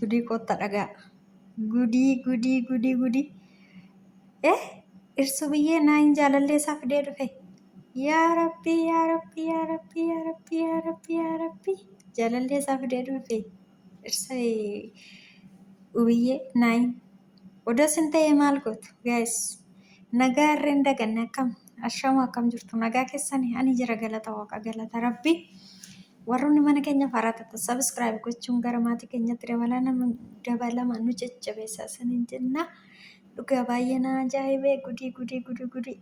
Gudii kottaa dhagaa. Gudii. Dhirsu biyyee naayin jaalallee isaa fidee dhufe. Yaa Rabbi. Jaalallee isaa fidee dhufe. Dhirsa biyyee naayin. Odas hin ta'e maal gootu gaa'is. Nagaa irreen daganne akkam ashama akkam jirtu nagaa keessanii ani jira galata waaqa galata Rabbi. Warroonni mana keenya faarata subscribe gochuun gara maatii keenyatti dabalama nu jajjabeessaa saniin jenna. Dhugaa baay'ee na ajaa'ibee gudii.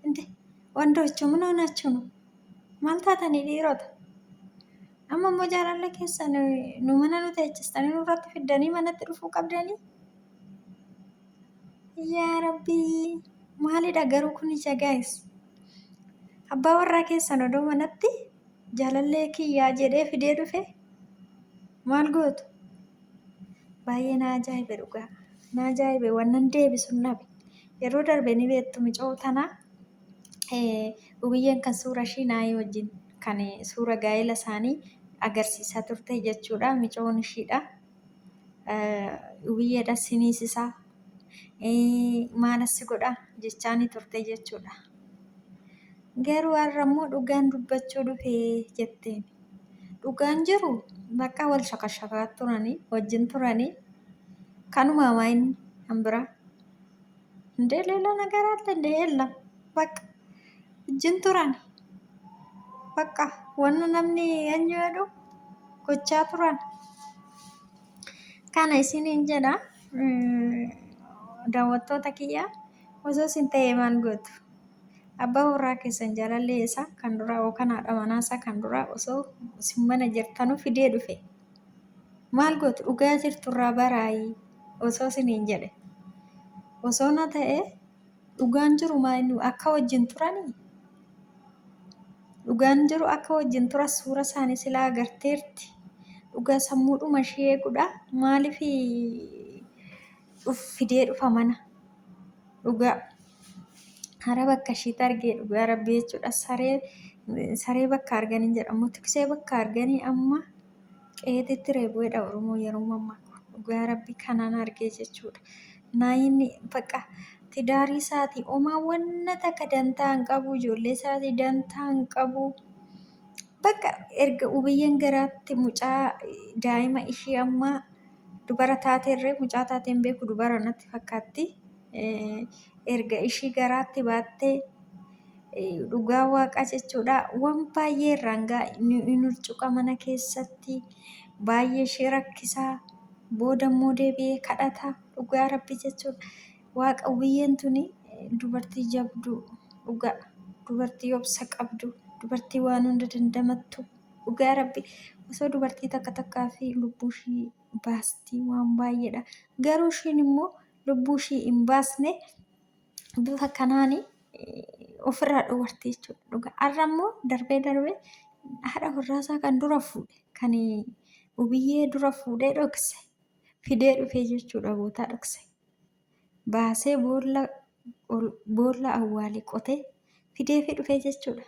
Inde wandoocho ምን ሆናችሁ ነው? maal taatanii dhiirota? Amma immoo jaalallee keessan nu mana nu teechistanii nurratti fiddanii manatti dhufuu qabdanii? Yaa Rabbi maalidha garuu kun ija gaa'is. Abbaa warraa keessan odoo manatti jaalallee kiyyaa jedhee fidee dhufe maal gootu? Baay'ee na ajaa'ibe dhugaa. Na ajaa'ibe wannan deebisuun nabe. Yeroo darbe ni beektu micoo tanaa ubiyyeen kan suura ishii naayii wajjin kan suura gaa'ela isaanii agarsiisaa turte jechuudha. Micoon ishiidha. Ubiyyeedha siniisisaa. Maalassi godha jechaanii turte jechuudha. Garuu har'ammoo dhugaan dubbachuu dhufee jetteen. Dhugaan jiru bakka wal shakashakaa turanii wajjin turanii kanuma maayin hambira. Indee leela nagaraatti indee yeella bakka wajjin turani. Bakka wanna namni eenyu jedhu gochaa turan. Kana isiniin jedha daawwattoota kiyyaa osoo isin ta'ee maal gootu? Abbaa warraa keessan jaalallee isaa kan duraa yookaan haadha manaa isaa kan duraa osoo isin mana jirtanuu fidee dhufe maal gootu? Dhugaa jirtu irraa baraayii osoo isiniin jedhe. Osoo na ta'e dhugaan jiru maayinu akka wajjin turanii? Dhugaan jiru akka wajjin tura suura isaanii silaa agarteerti. Dhugaa sammuudhuma ishee eeguudha. Maaliif fidee dhufa mana? Dhugaa. Hara bakka ishiitti argee dhugaa Rabbi jechuudha. Saree bakka arganii jedhamu. Tiksee bakka arganii amma qeetitti reebuudha Oromoo yeroo ammaa. Dhugaa Rabbi kanaan argee jechuudha. Naayinni bakka tidaarii isaatii homaa wanna takka dantaa hin qabu. Ijoollee isaatii dantaa hin qabu. Bakka erga ubiyyeen garaatti mucaa daa'ima ishii amma dubara taateerree mucaa taateen beeku dubara natti fakkaatti. Erga ishii garaatti baattee dhugaa waaqaa jechuudha. Waan baay'ee irraan inni urcuqa mana keessatti baay'ee ishee rakkisaa booda immoo deebi'ee kadhata dhugaa Rabbi jechuudha. Waaqa ubiyyeen tuni dubartii jabduu dhugaa dubartii obsa qabdu dubartii waan hunda dandamattu dhugaa Rabbi osoo dubartii takkaa fi lubbuu ishii baastii waan baay'eedha. Garuu ishiin immoo lubbuu ishii hin baasne bifa kanaani ofirraa dhoowwarte jechuudha. Dhugaa har'a immoo darbee haadha warraasaa kan dura fuudhe kan ubiyyee dura fuudhee dhokse fidee dhufee jechuudha bootaa dhokse. Baasee boolla awwaalee qotee fidee fi dhufee jechuudha.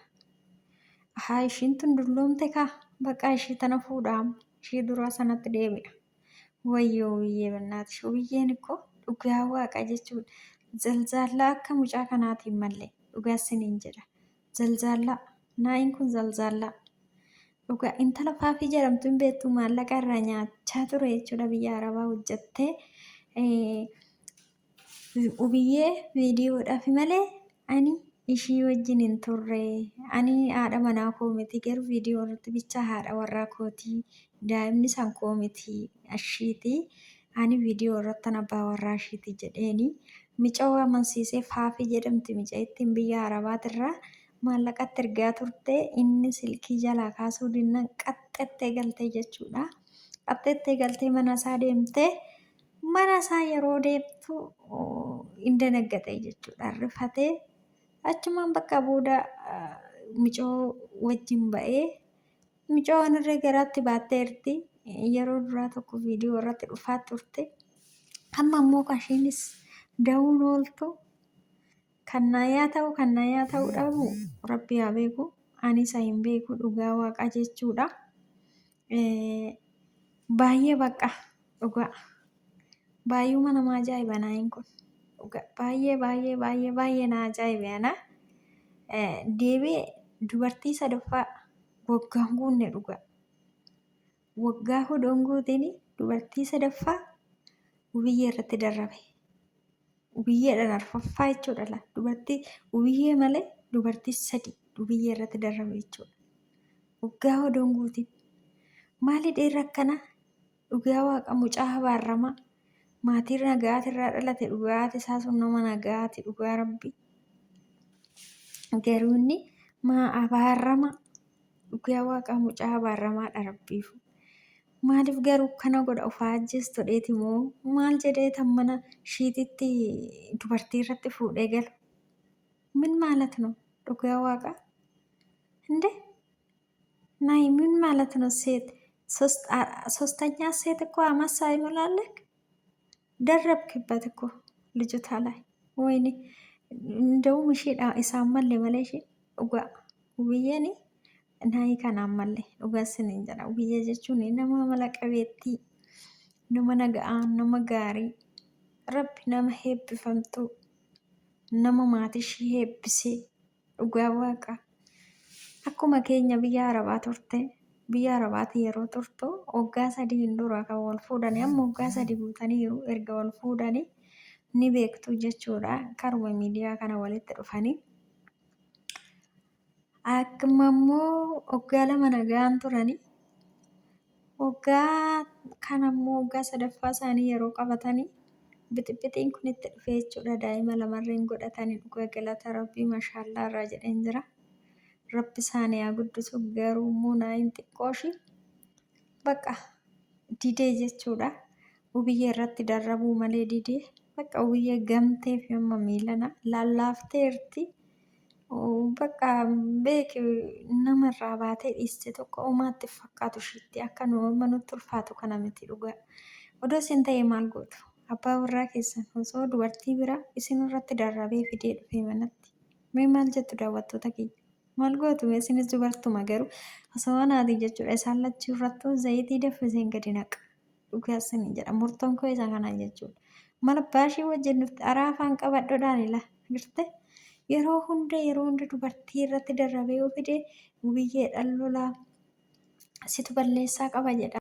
Haa ishiin tun dulloomte kaa bakka ishii tana fuudhaam ishii duraa sanatti deebi'a. Wayyoo ubiyyee bannaati ubiyyeen ikkoo dhugaa waaqa jechuudha. Zalzaallaa akka mucaa kanaatiin mallee dhugaa isiniin jedha. Zalzaallaa naayin kun zalzaallaa. Dhugaa intala faafii jedhamtu hin beektu maallaqa irraa nyaachaa ture jechuudha biyya Arabaa hojjattee. Ubiyyee viidiyoodhaaf malee ani ishii wajjin hin turre. Ani haadha manaa koo miti garuu viidiyoo irratti bicha haadha warraa kootii daa'imni isaan koo miti ashiiti. Ani viidiyoo irratti abbaa warraa ishiiti jedheeni micoo amansiisee faafii jedhamti mica ittiin biyya Arabaatirraa maallaqatti ergaa turte inni silkii jalaa kaasuu dinnan qaxxattee galtee jechuudha. Qaxxattee galtee mana isaa deemtee mana isaa yeroo deemtu hin danaggatte jechuudha. Rifatee achumaan bakka booda micoo wajjin ba'ee micoo irra garaatti baatteerti. Yeroo duraa tokko viidiyoo irratti dhufaa turte. Amma immoo kashiinis da'uun ooltu kan naayaa ta'uu dhabu Rabbi haa beeku. Ani isa hin beeku dhugaa waaqaa jechuudha. baay'ee bakka dhugaa baay'uma nama ajaa'iba naayin kun dhugaa baay'ee na ajaa'ibeena deebi'ee dubartii sadaffaa waggaan guunne dhugaa waggaa hodon guutiin dubartii sadaffaa ubiyyee irratti darrabe ubiyyeedhaan arfaffaa jechuudha dubartii ubiyyee malee dubartii sadi ubiyyee irratti darrabe jechuudha waggaa hodon guutiin maali dheerra akkana dhugaa waaqa mucaa habaarramaa maatii nagaatirraa dhalate dhugaati isaa sun nama nagaati dhugaa rabbi garuu inni maa habaarrama dhugaa waaqa mucaa habaarramaadha rabbiifu maaliif garuu kana godha ufaa ajjeestu dheeti moo maal jedhee tan mana shiititti dubartii irratti fuudhee galu ምን ማለት ነው dhugaa waaqa እንዴ ናይ ምን ማለት ነው ሴት ሶስተኛ ሴት እኮ አመሳ ይሞላለክ ደረብክበት እኮ ልጅቷ ላይ ወይኔ እንደውም እሺ ኢሳን መሌ መለሽ ኡጋ ውብዬኒ ናይ ከናን መሌ ኡጋስን እንጀራ ውብዬ ጀቹን ነማ መለቀቤቲ ነማ ነጋአን ነማ ጋሪ ረቢ ነማ ሄብፈምቱ ነማ ማቲሽ ሄብሴ ኡጋ ዋቃ akkuma keenya biyya arabaa turte biyya arabaati yeroo turtu waggaa sadii hin dura kan wal fuudhanii amma waggaa sadii guutaniiru erga wal fuudhanii ni beektu jechuudha karuma miidiyaa kana walitti dhufanii akkuma immoo waggaa lama nagaan turanii waggaa kana immoo waggaa sadaffaa isaanii yeroo qabatanii bixixiin kun itti dhufee jechuudha daa'ima lamarreen godhatanii dhugaa galata rabbii mashaallaa irraa jedheen jira. Rabbi isaanii haa guddisu garuu munaayin xiqqooshi bakka didee jechuudha ubiyyee irratti darrabuu malee didee bakka ubiyyee gamtee fi amma miilana lallaafteerti bakka beeki namarraa baatee dhiiste tokko umaatti fakkaatu shiitti akka nama nutti ulfaatu kana miti dhugaa odoo isin ta'e maal gootu abbaa warraa keessan osoo dubartii biraa isin irratti darrabee fidee dhufee manatti mee maal jettu daawwattoota keenya maal gootu isinis dubartuma garuu osoo naati jechuudha isaan lachuu irrattuu zayitii daffiseen gadi naqa dhugaasin jedha murtoon koo isa kana jechuudha mala baashii wajjin nuti araafaan qabadhodhaan ila girte yeroo hunda dubartii irratti darrabee fidee ubiyyee dhan lolaa situ balleessaa qaba jedha.